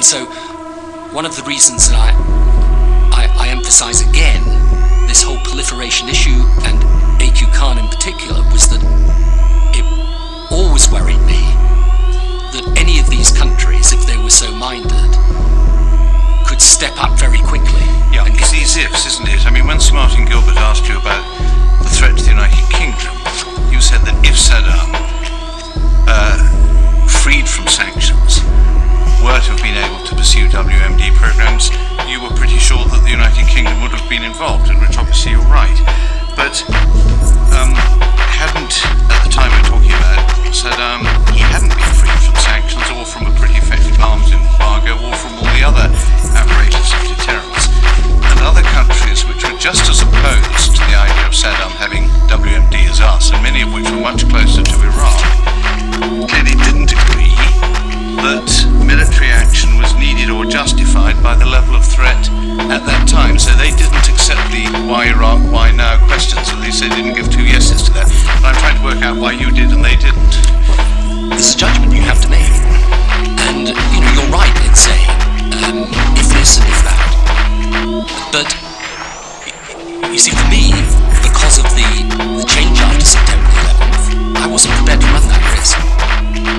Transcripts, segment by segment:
so one of the reasons that I emphasize again this whole proliferation issue, and AQ Khan in particular, was that it always worried me that any of these countries, if they were so minded, could step up very quickly. Yeah, it's these ifs, isn't it? I mean, when Sir Martin Gilbert asked you about the threat to the United Kingdom, you said that if Saddam, freed from sanctions, were to have been able to pursue WMD programs, you were pretty sure that the United Kingdom would have been involved, and which obviously you're right. But hadn't, at the time we're talking about Saddam, he hadn't been freed from sanctions or from a pretty effective arms embargo or from all the other apparatus of deterrence. And other countries which were just as opposed to the idea of Saddam having WMD as us, and many of which were much closer to Iraq, clearly didn't agree that military action was needed or justified by the level of threat at that time. So they didn't accept the why Iraq, why now questions, at least they didn't give two yeses to that. And I'm trying to work out why you did and they didn't. This is a judgment you have to make. And, you know, you're right in saying, if this and if that. But, you see, for me, because of the change after September 11th, I wasn't prepared to run that risk.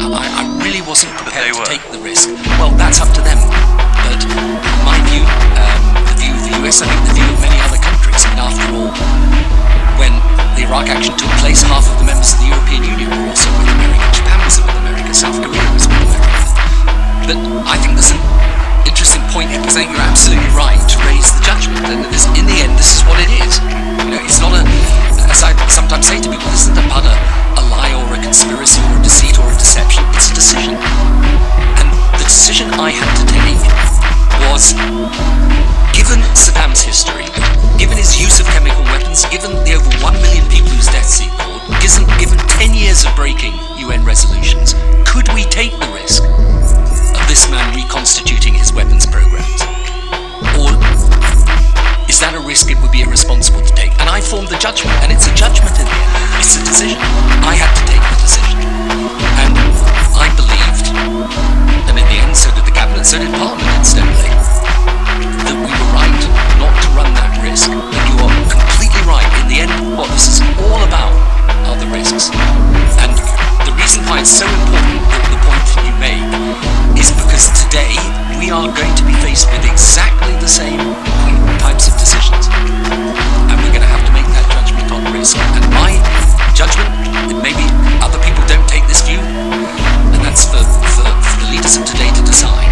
I really wasn't prepared to take the risk. Well, that's up to them. But my view, the view of the US, I think the view of many other countries. I mean, after all, when the Iraq action took place, half of the members of the European Union were also with America. Japan was with America. South Korea was with America. But I think there's an interesting point here, because I think you're absolutely right to raise the judgment. And in the end, this is what it is. You know, it's not a, as I sometimes say to people, this isn't about a lie or a conspiracy or a deceit or a deception. It's a decision. And the decision I had to take was, given Saddam's history, given his use of chemical weapons, given the over 1 million people whose deaths he caused, given 10 years of breaking UN resolutions, could we take the risk of this man reconstituting his weapons programs? Or is that a risk it would be irresponsible to take? And I formed the judgment, and it's a judgment in the end. It's a decision. I had to take the decision. And I believed, and in the end so did the Cabinet, so did Parliament incidentally, that we were right not to run that risk. And you are completely right. In the end, what this is all about are the risks. And the reason why it's so important, the point that you make, is because today we are going to be faced with exactly the same types of decisions. And we're going to have to make that judgment on risk. And my judgment, and maybe other people don't take this view, and that's for the leaders of today to decide.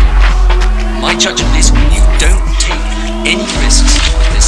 My judgment is you don't take any risks with this